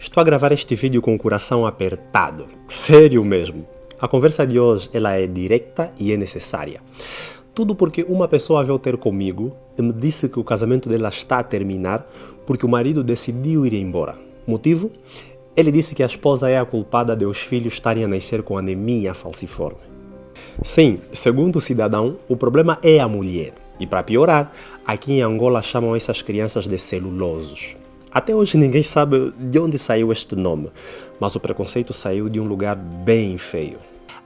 Estou a gravar este vídeo com o coração apertado. Sério mesmo. A conversa de hoje ela é direta e é necessária. Tudo porque uma pessoa veio ter comigo e me disse que o casamento dela está a terminar porque o marido decidiu ir embora. Motivo? Ele disse que a esposa é a culpada de os filhos estarem a nascer com anemia falciforme. Sim, segundo o cidadão, o problema é a mulher. E para piorar, aqui em Angola chamam essas crianças de celulosos. Até hoje ninguém sabe de onde saiu este nome, mas o preconceito saiu de um lugar bem feio.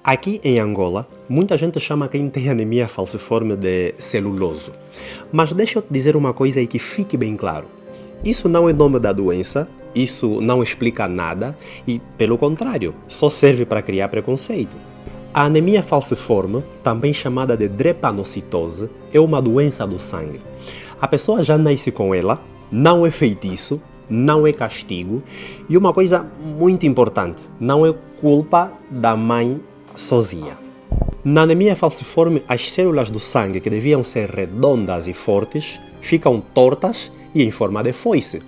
Aqui em Angola, muita gente chama quem tem anemia falciforme de celuloso. Mas deixa eu te dizer uma coisa aí que fique bem claro. Isso não é nome da doença, isso não explica nada e, pelo contrário, só serve para criar preconceito. A anemia falciforme, também chamada de drepanocitose, é uma doença do sangue. A pessoa já nasce com ela, não é feitiço, não é castigo e uma coisa muito importante, não é culpa da mãe sozinha. Na anemia falciforme, as células do sangue que deviam ser redondas e fortes ficam tortas e em forma de foice.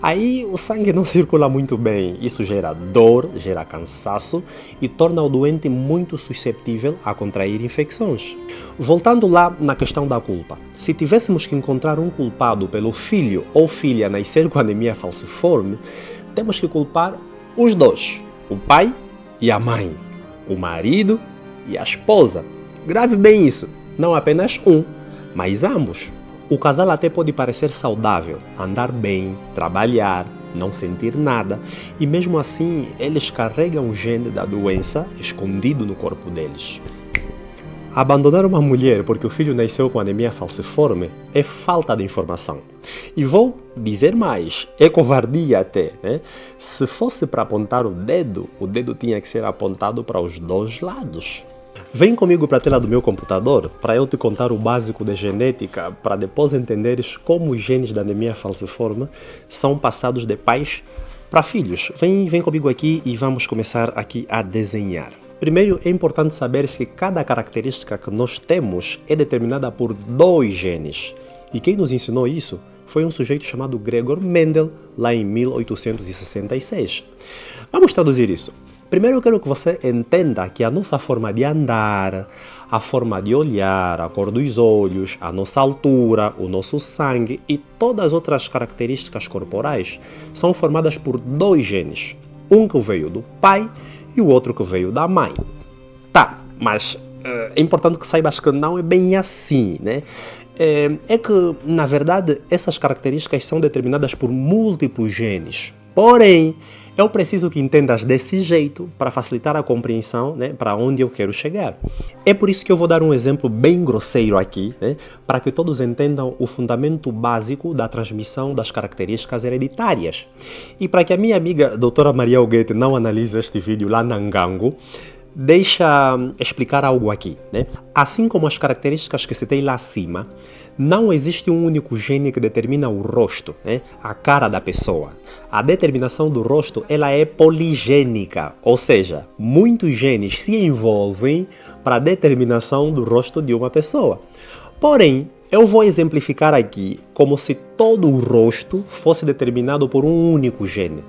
Aí o sangue não circula muito bem, isso gera dor, gera cansaço e torna o doente muito suscetível a contrair infecções. Voltando lá na questão da culpa, se tivéssemos que encontrar um culpado pelo filho ou filha nascer com anemia falciforme, temos que culpar os dois, o pai e a mãe, o marido e a esposa. Grave bem isso, não apenas um, mas ambos. O casal até pode parecer saudável, andar bem, trabalhar, não sentir nada, e mesmo assim eles carregam o gene da doença escondido no corpo deles. Abandonar uma mulher porque o filho nasceu com anemia falciforme é falta de informação. E vou dizer mais, é covardia até, né? Se fosse para apontar o dedo tinha que ser apontado para os dois lados. Vem comigo para a tela do meu computador para eu te contar o básico de genética para depois entenderes como os genes da anemia falciforme são passados de pais para filhos. Vem comigo aqui e vamos começar aqui a desenhar. Primeiro, é importante saberes que cada característica que nós temos é determinada por dois genes. E quem nos ensinou isso foi um sujeito chamado Gregor Mendel, lá em 1866. Vamos traduzir isso. Primeiro eu quero que você entenda que a nossa forma de andar, a forma de olhar, a cor dos olhos, a nossa altura, o nosso sangue e todas as outras características corporais são formadas por dois genes. Um que veio do pai e o outro que veio da mãe. Tá, mas é importante que saibas que não é bem assim, né? É que, na verdade, essas características são determinadas por múltiplos genes. Porém, eu preciso que entendas desse jeito para facilitar a compreensão, né, para onde eu quero chegar. É por isso que eu vou dar um exemplo bem grosseiro aqui, né, para que todos entendam o fundamento básico da transmissão das características hereditárias. E para que a minha amiga doutora Maria Alguete não analise este vídeo lá na Ngango, deixa explicar algo aqui, né? Assim como as características que citei lá acima, não existe um único gene que determina o rosto, né? A cara da pessoa. A determinação do rosto ela é poligênica, ou seja, muitos genes se envolvem para a determinação do rosto de uma pessoa. Porém, eu vou exemplificar aqui como se todo o rosto fosse determinado por um único gene,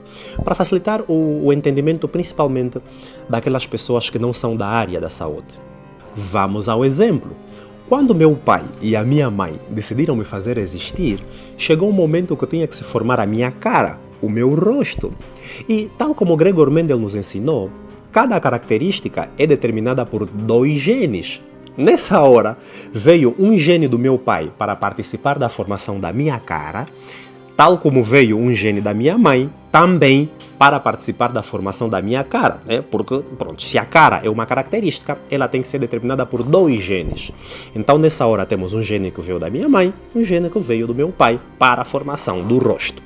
para facilitar o entendimento principalmente daquelas pessoas que não são da área da saúde. Vamos ao exemplo. Quando meu pai e a minha mãe decidiram me fazer existir, chegou um momento que eu tinha que se formar a minha cara, o meu rosto. E tal como Gregor Mendel nos ensinou, cada característica é determinada por dois genes. Nessa hora, veio um gene do meu pai para participar da formação da minha cara, tal como veio um gene da minha mãe também para participar da formação da minha cara, né? Porque, pronto, se a cara é uma característica, ela tem que ser determinada por dois genes. Então, nessa hora, temos um gene que veio da minha mãe, um gene que veio do meu pai para a formação do rosto.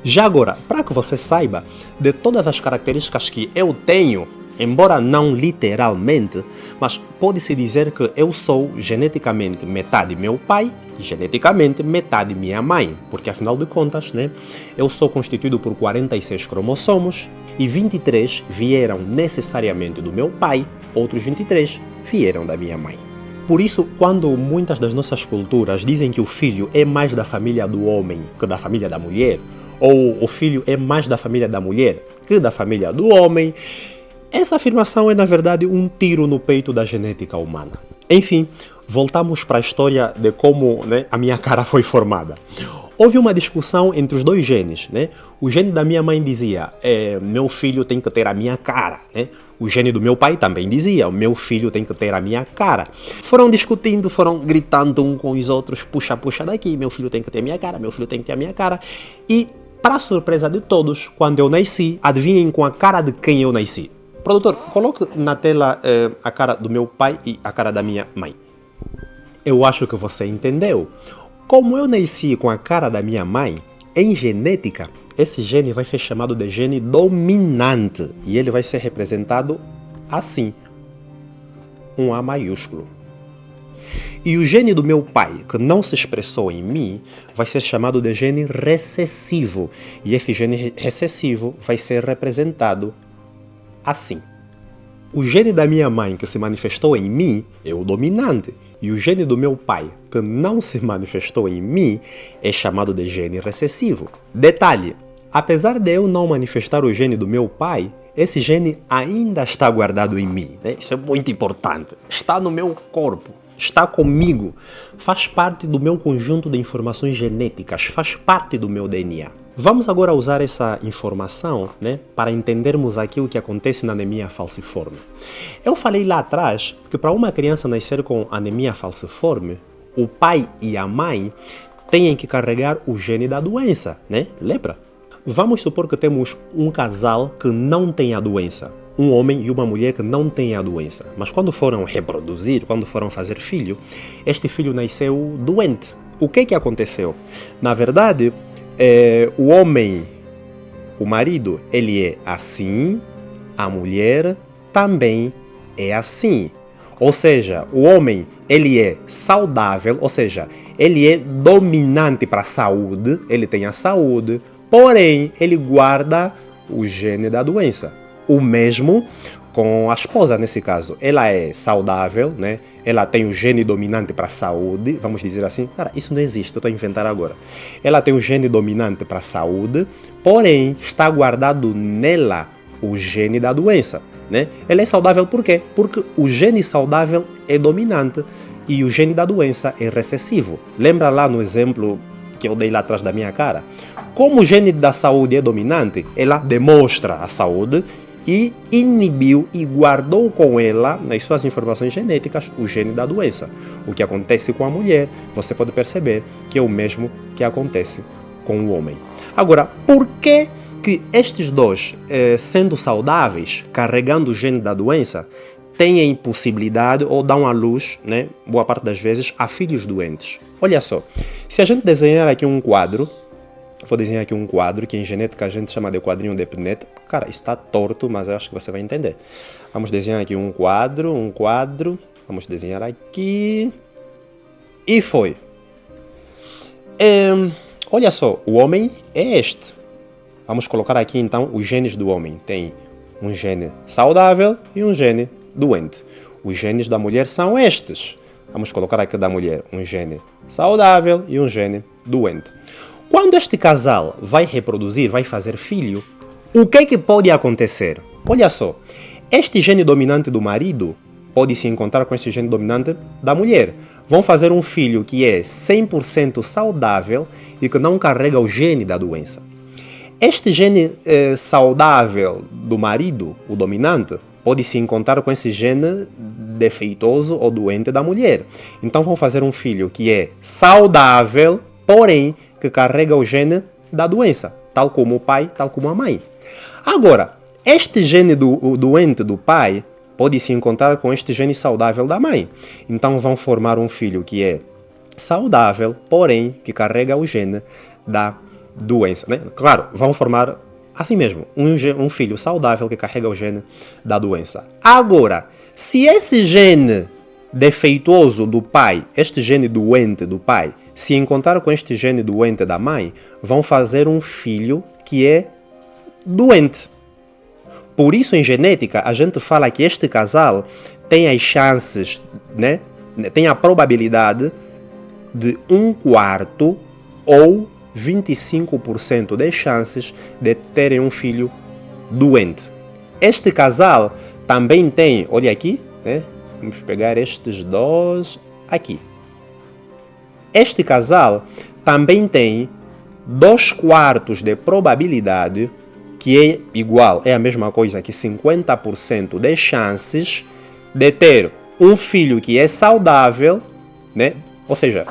Já agora, para que você saiba, de todas as características que eu tenho, embora não literalmente, mas pode-se dizer que eu sou geneticamente metade meu pai e geneticamente metade minha mãe, porque afinal de contas, né, eu sou constituído por 46 cromossomos e 23 vieram necessariamente do meu pai, outros 23 vieram da minha mãe. Por isso, quando muitas das nossas culturas dizem que o filho é mais da família do homem que da família da mulher, ou o filho é mais da família da mulher que da família do homem. Essa afirmação é, na verdade, um tiro no peito da genética humana. Enfim, voltamos para a história de como, né, a minha cara foi formada. Houve uma discussão entre os dois genes, né? O gene da minha mãe dizia, meu filho tem que ter a minha cara, né? O gene do meu pai também dizia, o meu filho tem que ter a minha cara. Foram discutindo, foram gritando um com os outros, puxa, puxa daqui, meu filho tem que ter a minha cara, meu filho tem que ter a minha cara. E, para surpresa de todos, quando eu nasci, adivinhem com a cara de quem eu nasci. Produtor, coloque na tela a cara do meu pai e a cara da minha mãe. Eu acho que você entendeu. Como eu nasci com a cara da minha mãe, em genética, esse gene vai ser chamado de gene dominante e ele vai ser representado assim, um A maiúsculo. E o gene do meu pai, que não se expressou em mim, vai ser chamado de gene recessivo e esse gene recessivo vai ser representado assim. O gene da minha mãe que se manifestou em mim é o dominante e o gene do meu pai que não se manifestou em mim é chamado de gene recessivo. Detalhe, apesar de eu não manifestar o gene do meu pai, esse gene ainda está guardado em mim, né? Isso é muito importante. Está no meu corpo, está comigo, faz parte do meu conjunto de informações genéticas, faz parte do meu DNA. Vamos agora usar essa informação, né, para entendermos aqui o que acontece na anemia falciforme. Eu falei lá atrás que para uma criança nascer com anemia falciforme, o pai e a mãe têm que carregar o gene da doença, né? Lembra? Vamos supor que temos um casal que não tem a doença, um homem e uma mulher que não têm a doença, mas quando foram reproduzir, quando foram fazer filho, este filho nasceu doente. O que aconteceu? Na verdade, o homem, o marido, ele é assim, a mulher também é assim. Ou seja, o homem, ele é saudável, ou seja, ele é dominante para a saúde, ele tem a saúde, porém, ele guarda o gene da doença. O mesmo com a esposa, nesse caso. Ela é saudável, né? Ela tem o gene dominante para a saúde, vamos dizer assim. Cara, isso não existe, eu estou a inventar agora. Ela tem o gene dominante para a saúde, porém, está guardado nela o gene da doença, né? Ela é saudável por quê? Porque o gene saudável é dominante e o gene da doença é recessivo. Lembra lá no exemplo que eu dei lá atrás da minha cara? Como o gene da saúde é dominante, ela demonstra a saúde e inibiu e guardou com ela, nas suas informações genéticas, o gene da doença. O que acontece com a mulher, você pode perceber que é o mesmo que acontece com o homem. Agora, por que estes dois, sendo saudáveis, carregando o gene da doença, têm possibilidade ou dão à luz, né, boa parte das vezes, a filhos doentes? Olha só, se a gente desenhar aqui um quadro, vou desenhar aqui um quadro que em genética a gente chama de quadrinho de Pineta. Cara, isso está torto, mas eu acho que você vai entender. Vamos desenhar aqui um quadro. Vamos desenhar aqui. E foi. Olha só, o homem é este. Vamos colocar aqui então os genes do homem. Tem um gene saudável e um gene doente. Os genes da mulher são estes. Vamos colocar aqui da mulher um gene saudável e um gene doente. Quando este casal vai reproduzir, vai fazer filho, o que pode acontecer? Olha só, este gene dominante do marido pode se encontrar com este gene dominante da mulher. Vão fazer um filho que é 100% saudável e que não carrega o gene da doença. Este gene saudável do marido, o dominante, pode se encontrar com esse gene defeituoso ou doente da mulher. Então vão fazer um filho que é saudável, porém que carrega o gene da doença, tal como o pai, tal como a mãe. Agora, este gene doente do pai pode se encontrar com este gene saudável da mãe. Então vão formar um filho que é saudável, porém que carrega o gene da doença, né? Claro, vão formar assim mesmo, um filho saudável que carrega o gene da doença. Agora, se esse gene defeituoso do pai, este gene doente do pai, se encontrar com este gene doente da mãe, vão fazer um filho que é doente. Por isso, em genética, a gente fala que este casal tem as chances, né? Tem a probabilidade de 1/4 ou 25% de chances de terem um filho doente. Este casal também tem, olha aqui, né? Vamos pegar estes dois aqui. Este casal também tem 2/4 de probabilidade, que é igual, é a mesma coisa que 50% de chances de ter um filho que é saudável, né? Ou seja,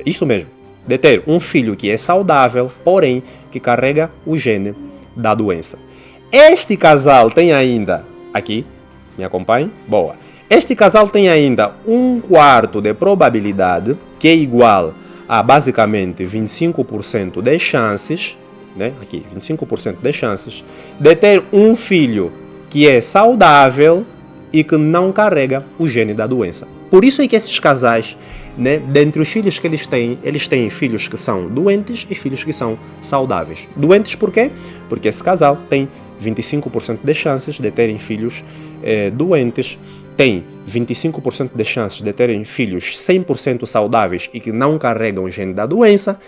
isso mesmo, de ter um filho que é saudável, porém que carrega o gene da doença. Este casal tem ainda, aqui, me acompanhe? Boa. Este casal tem ainda 1/4 de probabilidade, que é igual a basicamente 25% de chances, né? Aqui, 25% de chances de ter um filho que é saudável e que não carrega o gene da doença. Por isso é que esses casais, né, dentre os filhos que eles têm filhos que são doentes e filhos que são saudáveis. Doentes por quê? Porque esse casal tem 25% de chances de terem filhos doentes, tem 25% de chances de terem filhos 100% saudáveis e que não carregam o gene da doença.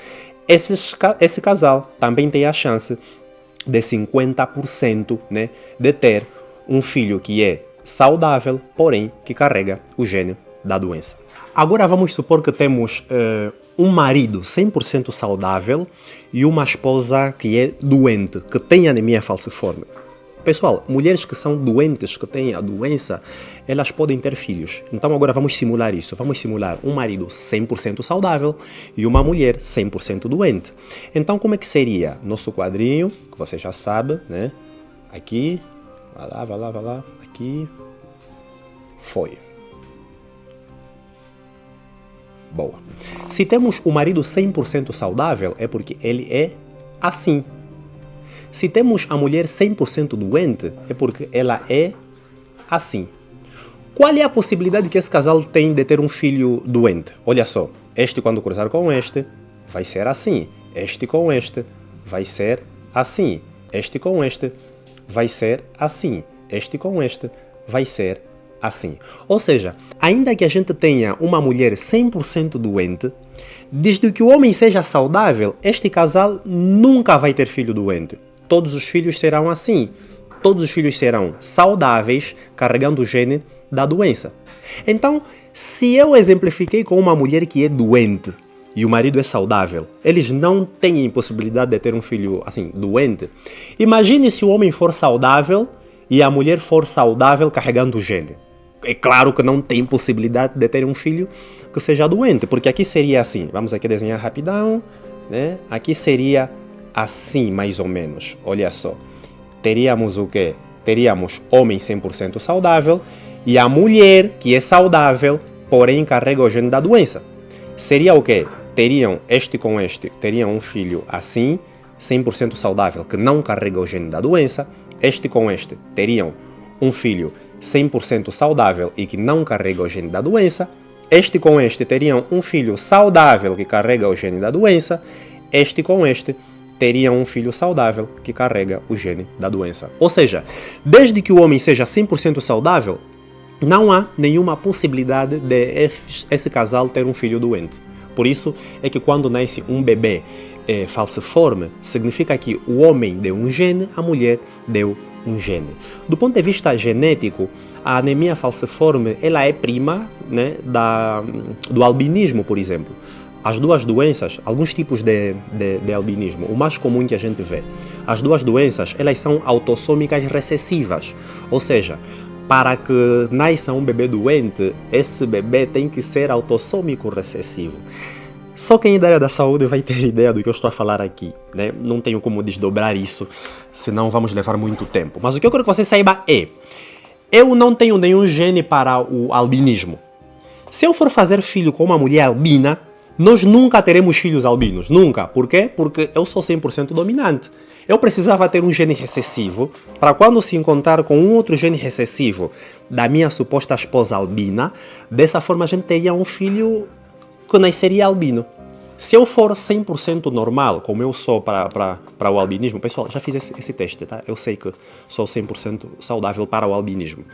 Esse casal também tem a chance de 50%, né, de ter um filho que é saudável, porém que carrega o gene da doença. Agora vamos supor que temos um marido 100% saudável e uma esposa que é doente, que tem anemia falciforme. Pessoal, mulheres que são doentes, que têm a doença, elas podem ter filhos. Então agora vamos simular isso. Vamos simular um marido 100% saudável e uma mulher 100% doente. Então como é que seria? Nosso quadrinho, que você já sabe, né? Aqui, vai lá, aqui, foi. Boa. Se temos o marido 100% saudável, é porque ele é assim. Se temos a mulher 100% doente, é porque ela é assim. Qual é a possibilidade que esse casal tem de ter um filho doente? Olha só, este quando cruzar com este, vai ser assim. Este com este, vai ser assim. Este com este, vai ser assim. Este com este, vai ser assim. Ou seja, ainda que a gente tenha uma mulher 100% doente, desde que o homem seja saudável, este casal nunca vai ter filho doente. Todos os filhos serão assim. Todos os filhos serão saudáveis, carregando o gene da doença. Então, se eu exemplifiquei com uma mulher que é doente e o marido é saudável, eles não têm possibilidade de ter um filho assim, doente. Imagine se o homem for saudável e a mulher for saudável carregando o gene. É claro que não tem possibilidade de ter um filho que seja doente, porque aqui seria assim. Vamos aqui desenhar rapidão, né? Aqui seria assim, mais ou menos. Olha só. Teríamos o quê? Teríamos homem 100% saudável e a mulher que é saudável, porém carrega o gene da doença. Seria o quê? Teriam este com este, teriam um filho assim, 100% saudável, que não carrega o gene da doença. Este com este, teriam um filho 100% saudável e que não carrega o gene da doença. Este com este, teriam um filho saudável que carrega o gene da doença. Este com este, teriam um filho saudável que carrega o gene da doença. Ou seja, desde que o homem seja 100% saudável, não há nenhuma possibilidade de esse casal ter um filho doente. Por isso é que quando nasce um bebê falciforme, significa que o homem deu um gene, a mulher deu um gene. Do ponto de vista genético, a anemia falciforme ela é prima, né, do albinismo, por exemplo. As duas doenças, alguns tipos de albinismo, o mais comum que a gente vê, as duas doenças elas são autossômicas recessivas, ou seja, para que nasça um bebê doente, esse bebê tem que ser autossômico recessivo. Só quem é da área da saúde vai ter ideia do que eu estou a falar aqui, né? Não tenho como desdobrar isso, senão vamos levar muito tempo. Mas o que eu quero que você saiba é, eu não tenho nenhum gene para o albinismo. Se eu for fazer filho com uma mulher albina, nós nunca teremos filhos albinos, nunca. Por quê? Porque eu sou 100% dominante. Eu precisava ter um gene recessivo para quando se encontrar com um outro gene recessivo da minha suposta esposa albina, dessa forma a gente teria um filho que nasceria albino. Se eu for 100% normal, como eu sou para o albinismo, pessoal, já fiz esse teste, tá? Eu sei que sou 100% saudável para o albinismo.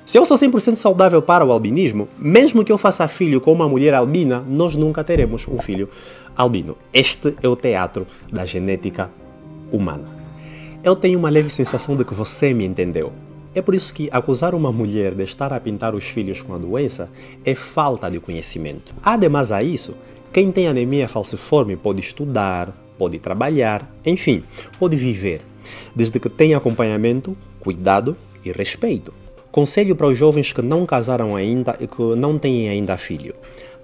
Se eu sou 100% saudável para o albinismo, mesmo que eu faça filho com uma mulher albina, nós nunca teremos um filho Albino, este é o teatro da genética humana. Eu tenho uma leve sensação de que você me entendeu. É por isso que acusar uma mulher de estar a pintar os filhos com a doença é falta de conhecimento. Ademais a isso, quem tem anemia falciforme pode estudar, pode trabalhar, enfim, pode viver, desde que tenha acompanhamento, cuidado e respeito. Conselho para os jovens que não casaram ainda e que não têm ainda filho.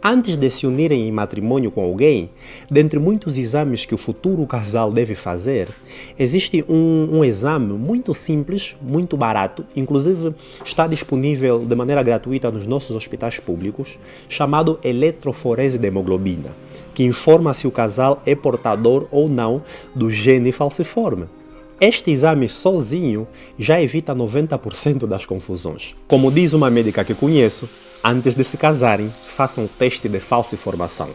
Antes de se unirem em matrimônio com alguém, dentre muitos exames que o futuro casal deve fazer, existe um exame muito simples, muito barato, inclusive está disponível de maneira gratuita nos nossos hospitais públicos, chamado eletroforese de hemoglobina, que informa se o casal é portador ou não do gene falciforme. Este exame sozinho já evita 90% das confusões. Como diz uma médica que conheço, antes de se casarem, façam um teste de falciformação.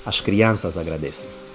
As crianças agradecem.